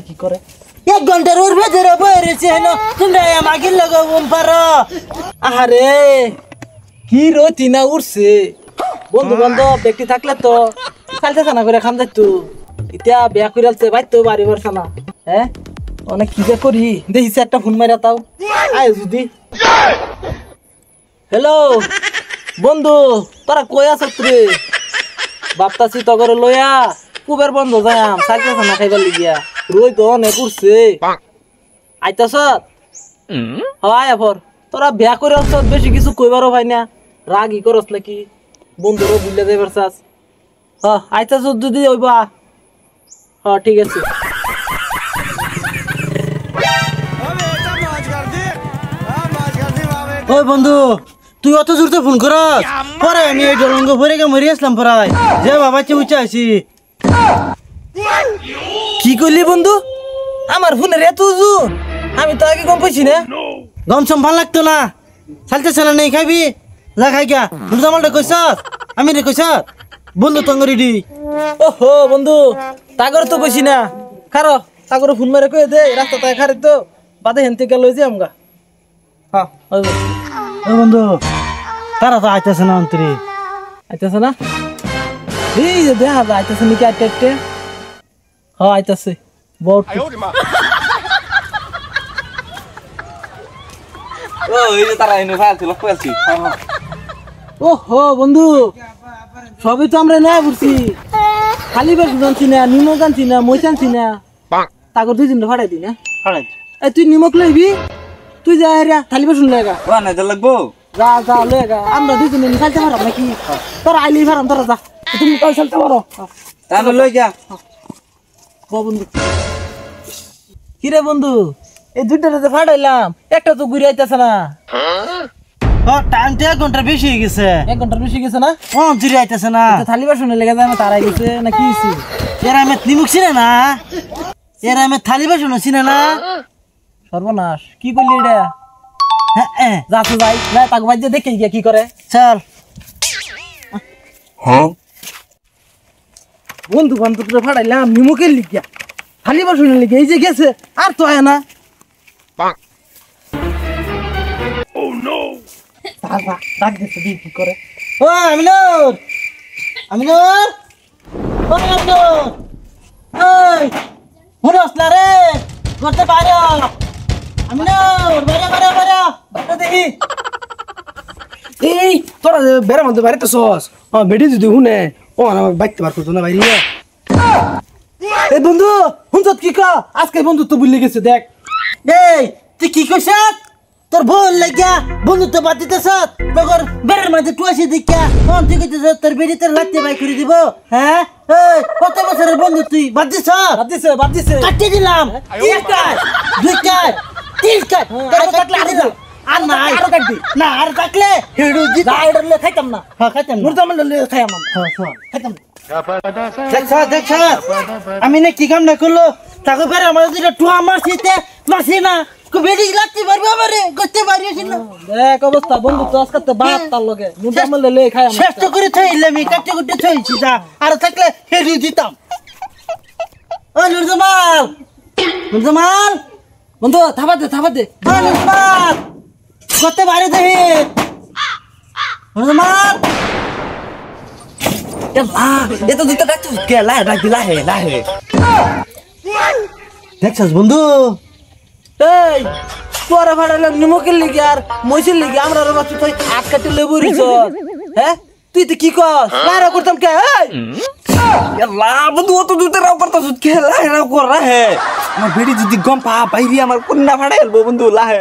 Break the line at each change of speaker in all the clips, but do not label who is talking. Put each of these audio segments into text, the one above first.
কি করে 1 ঘন্টার ওর ভেতরে বইরেছে হেন তোমরা আমাকে লাগাবো পারো আরে কি রতি না উড়ছে বন্ধু বান্ধব ব্যক্তি থাকলে তো খালতে না করে খাম যাইতো ইতিয়া বিয়া কইরালতে বাইতো বাড়ি বরছ না হ্যাঁ অনেক কি যে করি দেখিস একটা ফোন মাইরা তাও আয় যদি হ্যালো বন্ধু তোরা কই আছস রে বাপতাছি তগরে লইয়া কুবের বন্ধ যায়াম সাইকেল না খাইবার লিগিয়া রই তো অনেক উড়ছে আইতাছ হয় আফর তোরা বিয়া কইরালছ বেশি কিছু কইবারও ভাই না রাগই করস নাকি বন্ধুরও বুঝলে যাইবার চাস আইতাছ যদি হইবা ঠিক আছে ওই বন্ধু তুই অত জোরতে ফোন করস পরে আমি এই ডলঙ্গ ভরে গে মরি আসলাম পরাই যে বাবা চে উচ্চা আইছি কি কইলি বন্ধু আমার ফোনের এত জোর আমি তো আগে গম পাইছি না গম সম ভাল লাগতো না চালতে চালা নেই খাইবি যা খাই গা জামালটা কইছ আমি রে কইছ বন্ধু তঙ্গরি দি ওহো বন্ধু তাগর তো কইছি না খারো তাগর ফোন মারে কই দে রাস্তা তাই খারে তো বাদে হেনতে গেল লই আমগা হ্যাঁ ওই বন্ধু তারা তো আইতাছে না অন্তরি আইতাছে না এই যে দেখা যায় আইতাছে নাকি আইতে হ্যাঁ আইতাছে বহুত
ও এই যে তারা এনে ফালছে লক্ষ্য করছি
ওহো বন্ধু সবই তো আমরা না বুঝছি খালি বেশ জানছি না নিমক আনছি না মই আনছি না তাগর 2 দিন ফাড়াই দি না ফাড়াই এই তুই নিমক লইবি তুই যা রে থালি বেশ লাগা
ওয়া না যা লাগবো
যা যা লাগা আমরা 2 দিন খাইতে পারব নাকি তোর আইলি ফারাম তোরা যা তুমি কই চলতে পারো
তাহলে লই যা
বন্ধু কি রে বন্ধু এই দুইটাতে ফাড়াইলাম একটা তো ঘুরে আইতাছে না টাইম তো 1 ঘন্টা বেশি হয়ে গেছে 1 ঘন্টা বেশি গেছে না ঘুরে আইতাছে না থালি বাসনে লেগে যায় তারাই গেছে না কি হইছে এর আমি নিমুক চিনে না এর আমি থালি বাসন চিনে না সর্বনাশ কি করলি এটা হ্যাঁ যা তো যাই না তাকে বাজে দেখে গিয়া কি করে চল হ্যাঁ বন্ধু বান্ধবরা ফাড়াইলাম নিমুকের লিগিয়া থালি বাসনের লিগিয়া এই যে গেছে আর তো আয় না ও নো ডাক দিতে দি কি করে ও আমিনুর আমিনুর ও আমিনুর ওই হুরস না রে করতে পারো আমিনুর বাইরে বাইরে বাইরে বাইরে দেখি
এই তোরা বেড়ার মধ্যে বাইরে তো সস বেটি যদি হুনে ও না বাইতে পারতো না বাইরে
এই বন্ধু হুনছত কি কা আজকে বন্ধু তো ভুলে গেছে দেখ এই তুই কি কইছ তোর ভুল লাগিয়া বন্ধু তো বাদ দিতেছ তগর বেড়ার মধ্যে টুয়াশি দেখা কোন তুই কইতেছ তোর বেড়ি তোর লাগতে বাই করে দিব হ্যাঁ এই কত বছরের বন্ধু তুই বাদ দিছ কাটি দিলাম 1 কাট 2 কাট 3 কাট তোর কাটলে আরে যা আর না আর কাটবি না আর কাটলে হেডু জি দাইডলে খাইতাম না হ্যাঁ খাইতাম মুরদামল ললে খাইয়াম হ্যাঁ খাইতাম দেখ আমি না কি কাম না করলো তাকে বেড়ে আমার যেটা টুয়া মারছি না বেড়ি লাগতে পারবে আমারে করতে পারিস না দেখ অবস্থা বন্ধু তো আজকে তো বাত তার লগে মুরদামল ললে খাইয়াম চেষ্টা করে থইলে আমি কাটতে কুটতে থইছি যা আর থাকলে হেডু দিতাম ও নুরজামাল বন্ধু থাবা দে ও নুরজামাল করতে পারে দেহি নুরজামাল
এটা দুটো ডাক্তার কে ডাক দিলা হে
দেখছস বন্ধু এই তোরা ফাড়ালাম নিমকের লিগে আর মইছের লিগে আমরা বাচ্চা তুই আট কাটে লেবু রিছ হ্যাঁ তুই তো কি কস লারা করতাম কে এই
ইয়াল্লা বন্ধু তো দুটো রাও করতা সুদ কে লাহে কর হে আমার বেড়ি যদি গম পা বাইরি আমার কোন্না ফাড়াইলবো বন্ধু লাহে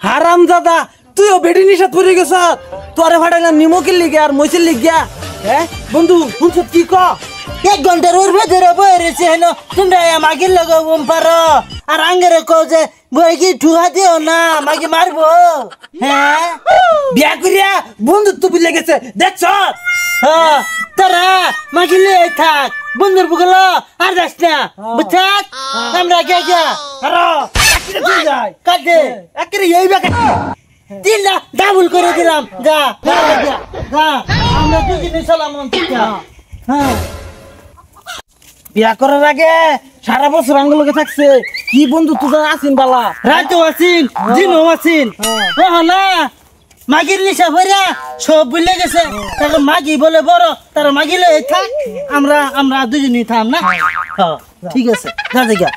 হারাম দাদা তুইও বেড়ি নিষাদ পড়ে গেছ তোরে ফাড়াইলাম নিমকের লিগে আর মইছের লিগে হ্যাঁ বন্ধু হুনছত কি ক 1 ঘন্টার ওর ভেতরে বইরেছে হেন তোমরা আমাকে লাগাবো পারো আর আঙ্গেরে কও যে বই কি ঠুহা দিও না আমাকে মারবো হ্যাঁ বিয়া করিয়া বন্ধুত্ব ভুলে গেছে দেখছ হ্যাঁ তোরা মাকে লিয়ে থাক বন্ধুর বুকল আর যাস না বুঝছাস আমরা কে আরো কাটে একেরে এই বা কাটে 3 ডাবল করে দিলাম যা আমরা দুজনে সালাম হ্যাঁ বিয়া করার আগে সারা বছর আঙ্গুলকে থাকছে কি বন্ধু তোদের আছিন বালা রাতেও আছিন দিনও আছিন ও না মাগির নিশা ভরিয়া সব ভুলে গেছে তাকে মাগি বলে বড় তারা মাগিলে থাক আমরা দুজনই থাম না ঠিক আছে যা